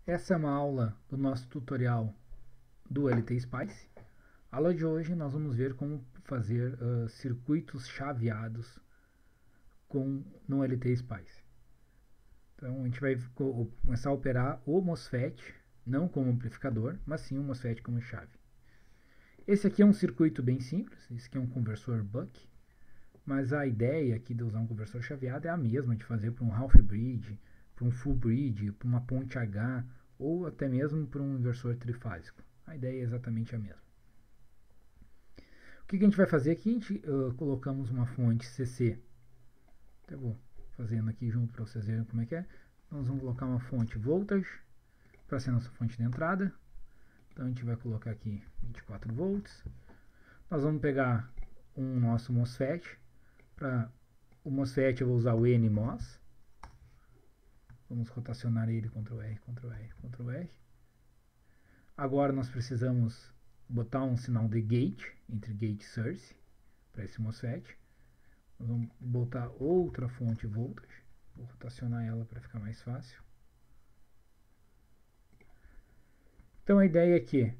Essa é uma aula do nosso tutorial do LTSpice. A aula de hoje nós vamos ver como fazer circuitos chaveados no LTSpice. Então a gente vai começar a operar o MOSFET, não como amplificador, mas sim o MOSFET como chave. Esse aqui é um circuito bem simples, esse aqui é um conversor buck, mas a ideia aqui de usar um conversor chaveado é a mesma de fazer para um half bridge, para um full bridge, para uma ponte H ou até mesmo para um inversor trifásico. A ideia é exatamente a mesma. O que a gente vai fazer aqui? A gente colocamos uma fonte CC. Até vou fazendo aqui junto para vocês verem como é que é. Nós vamos colocar uma fonte voltage para ser nossa fonte de entrada. Então a gente vai colocar aqui 24 volts. Nós vamos pegar um nosso MOSFET. Para o MOSFET eu vou usar o NMOS. Vamos rotacionar ele, Ctrl R, Ctrl R, Ctrl R. Agora nós precisamos botar um sinal de gate, entre gate e source, para esse MOSFET. Nós vamos botar outra fonte voltage. Vou rotacionar ela para ficar mais fácil. Então a ideia é que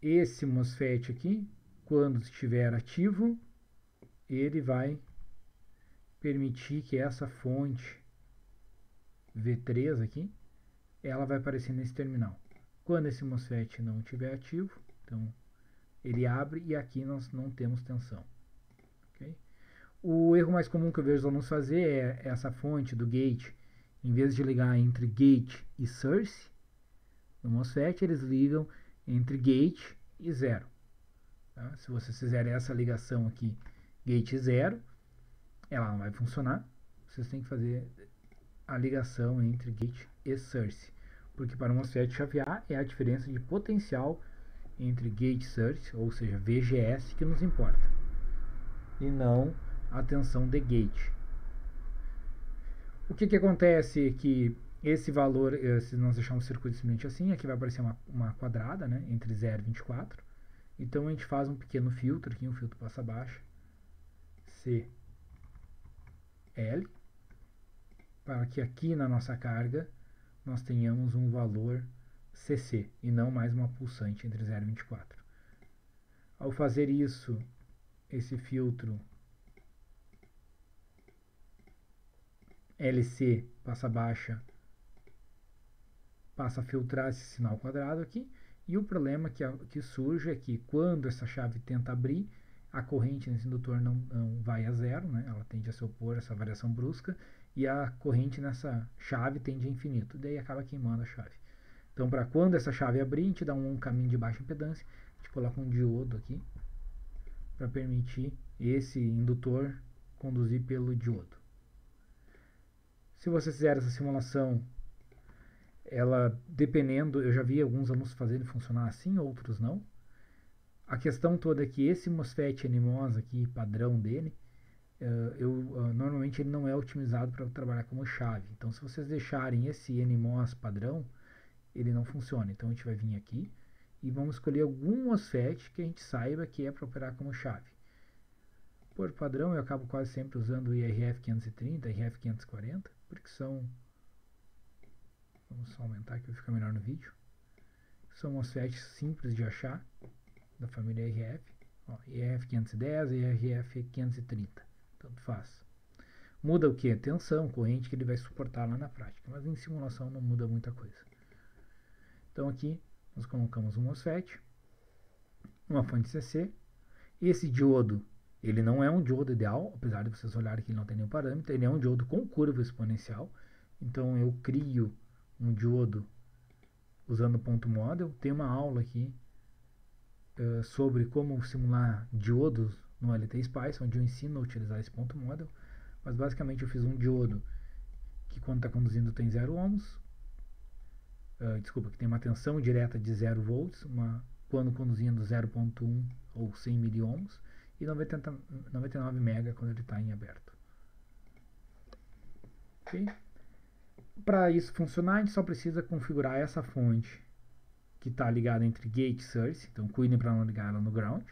esse MOSFET aqui, quando estiver ativo, ele vai permitir que essa fonte V3 aqui, ela vai aparecer nesse terminal. Quando esse MOSFET não estiver ativo, então ele abre e aqui nós não temos tensão. Okay? O erro mais comum que eu vejo os alunos fazer é essa fonte do gate, em vez de ligar entre gate e source, no MOSFET eles ligam entre gate e zero. Tá? Se vocês fizerem essa ligação aqui, gate 0, ela não vai funcionar. Vocês têm que fazer a ligação entre gate e source, porque para o MOSFET chavear é a diferença de potencial entre gate e source, ou seja, VGS, que nos importa, e não a tensão de gate. O que acontece é que esse valor, se nós deixarmos o circuito simplesmente assim, aqui vai aparecer uma quadrada, né, entre 0 e 24. Então a gente faz um pequeno filtro aqui, um filtro passa baixa, CL, para que aqui na nossa carga nós tenhamos um valor CC e não mais uma pulsante entre 0 e 24. Ao fazer isso, esse filtro LC passa baixa passa a filtrar esse sinal quadrado aqui, e o problema que surge é que quando essa chave tenta abrir, a corrente nesse indutor não vai a zero, né? Ela tende a se opor a essa variação brusca, e a corrente nessa chave tende a infinito, daí acaba queimando a chave. Então, para quando essa chave abrir, a gente dá um caminho de baixa impedância, a gente coloca um diodo aqui, para permitir esse indutor conduzir pelo diodo. Se você fizer essa simulação, ela, dependendo, eu já vi alguns alunos fazerem funcionar assim, outros não. A questão toda é que esse MOSFET NMOS aqui, padrão dele, normalmente ele não é otimizado para trabalhar como chave. Então, se vocês deixarem esse NMOS padrão, ele não funciona. Então, a gente vai vir aqui e vamos escolher algum MOSFET que a gente saiba que é para operar como chave. Por padrão, eu acabo quase sempre usando o IRF 530, IRF 540, porque são... Vamos só aumentar aqui para ficar melhor no vídeo. São MOSFETs simples de achar, da família IRF. Ó, IRF 510 e IRF 530. Tanto faz. Muda o que? Tensão, corrente que ele vai suportar lá na prática. Mas em simulação não muda muita coisa. Então aqui nós colocamos um MOSFET, uma fonte CC. Esse diodo, ele não é um diodo ideal, apesar de vocês olharem que ele não tem nenhum parâmetro. Ele é um diodo com curva exponencial. Então eu crio um diodo usando o ponto model. Tem uma aula aqui sobre como simular diodos no LTSpice, onde eu ensino a utilizar esse ponto model. Mas basicamente eu fiz um diodo que quando está conduzindo tem 0 ohms, que tem uma tensão direta de 0 volts, quando conduzindo 0.1 ou 100 miliohms, e 99 mega quando ele está em aberto. Ok? Para isso funcionar, a gente só precisa configurar essa fonte que está ligada entre gate e source. Então cuidem para não ligar ela no ground.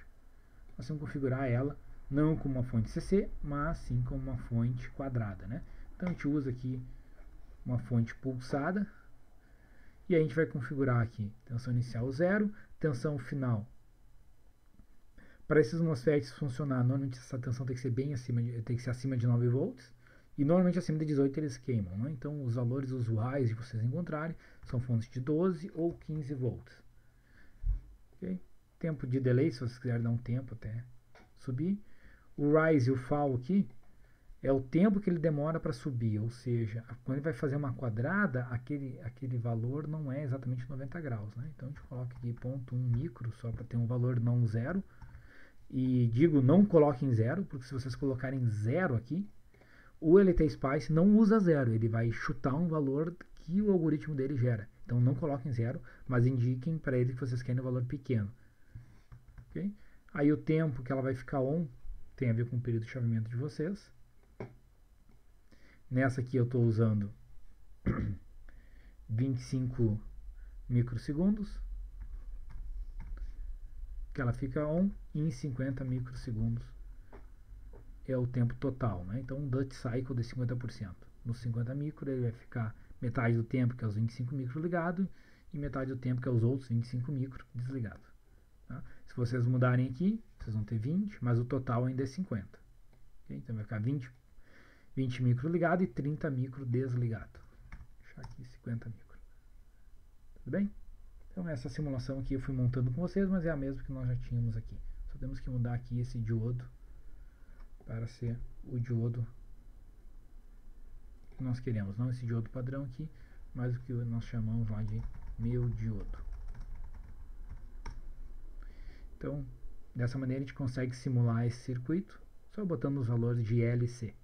Nós vamos configurar ela não como uma fonte CC, mas sim como uma fonte quadrada, né? Então a gente usa aqui uma fonte pulsada E a gente vai configurar aqui tensão inicial 0, tensão final. Para esses MOSFETs funcionar, normalmente essa tensão tem que ser bem acima de 9 volts. E normalmente acima de 18 eles queimam. Né? Então os valores usuais de vocês encontrarem são fontes de 12 ou 15 volts. Okay? Tempo de delay, se vocês quiserem dar um tempo até subir. O rise e o fall aqui é o tempo que ele demora para subir, ou seja, quando ele vai fazer uma quadrada, aquele valor não é exatamente 90 graus. Né? Então a gente coloca aqui 0,1 micro, só para ter um valor não zero. E digo, não coloquem zero, porque se vocês colocarem zero aqui, o LT Spice não usa zero, ele vai chutar um valor que o algoritmo dele gera. Então não coloquem zero, mas indiquem para ele que vocês querem um valor pequeno. Okay? Aí o tempo que ela vai ficar on tem a ver com o período de chaveamento de vocês. Nessa aqui eu estou usando 25 microsegundos, que ela fica on, e em 50 microsegundos é o tempo total, né? Então um Dutch Cycle de 50%. Nos 50 micro ele vai ficar metade do tempo, que é os 25 micro ligado, e metade do tempo, que é os outros 25 micro desligado. Tá? Se vocês mudarem aqui, vocês vão ter 20, mas o total ainda é 50. Okay? Então vai ficar 20 micro ligado e 30 micro desligado. Vou deixar aqui 50 micro. Tudo bem? Então essa simulação aqui eu fui montando com vocês, mas é a mesma que nós já tínhamos aqui. Só temos que mudar aqui esse diodo para ser o diodo que nós queremos. Não esse diodo padrão aqui, mas o que nós chamamos lá de meu diodo. Então, dessa maneira a gente consegue simular esse circuito, só botando os valores de L e C.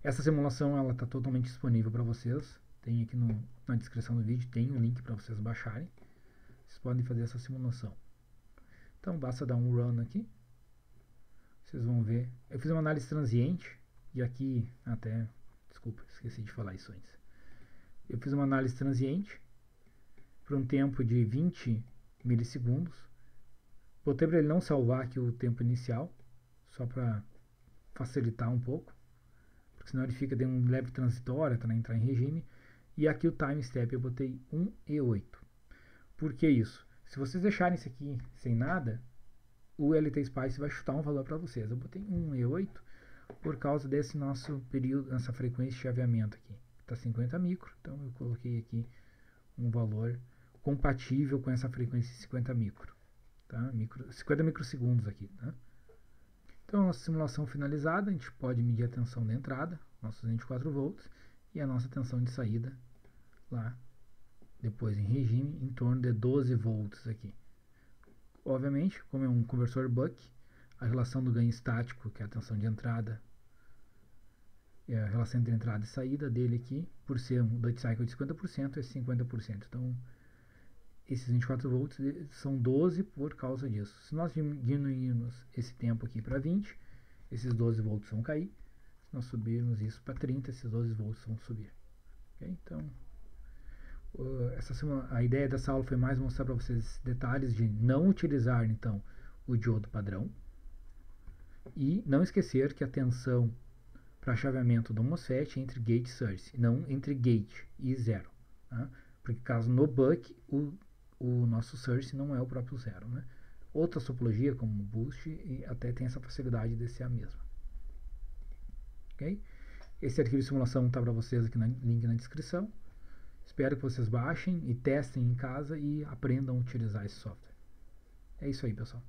Essa simulação ela está totalmente disponível para vocês. Tem aqui na descrição do vídeo, tem um link para vocês baixarem. Vocês podem fazer essa simulação. Então basta dar um run aqui. Vocês vão ver. Eu fiz uma análise transiente. E aqui até... Desculpa, esqueci de falar isso antes. Eu fiz uma análise transiente por um tempo de 20 milissegundos. Botei para ele não salvar aqui o tempo inicial, só para facilitar um pouco, porque senão ele fica de um leve transitório para entrar em regime. E aqui o time step eu botei 1 e 8. Por que isso? Se vocês deixarem isso aqui sem nada, o LT Spice vai chutar um valor para vocês. Eu botei 1 e 8 por causa desse nosso período, nessa frequência de chaveamento aqui. Está 50 micro, então eu coloquei aqui um valor compatível com essa frequência de 50 micro. Tá? 50 microsegundos aqui. Tá? Então, a nossa simulação finalizada, a gente pode medir a tensão de entrada, nossos 24 volts, e a nossa tensão de saída lá, depois em regime, em torno de 12 volts aqui. Obviamente, como é um conversor buck, a relação do ganho estático, que é a tensão de entrada, é a relação entre entrada e saída dele aqui, por ser um Dutch Cycle de 50%, é 50%. Então, esses 24 volts são 12 por causa disso. Se nós diminuirmos esse tempo aqui para 20, esses 12 volts vão cair. Se nós subirmos isso para 30, esses 12 volts vão subir. Okay? Então, a ideia dessa aula foi mais mostrar para vocês detalhes de não utilizar, então, o diodo padrão. E não esquecer que a tensão para chaveamento do MOSFET é entre gate e source, não entre gate e zero. Tá? Porque caso no buck, o nosso source não é o próprio zero. Né? Outra topologia, como o boost, e até tem essa facilidade de ser a mesma. Okay? Esse arquivo de simulação está para vocês aqui no link na descrição. Espero que vocês baixem e testem em casa e aprendam a utilizar esse software. É isso aí, pessoal.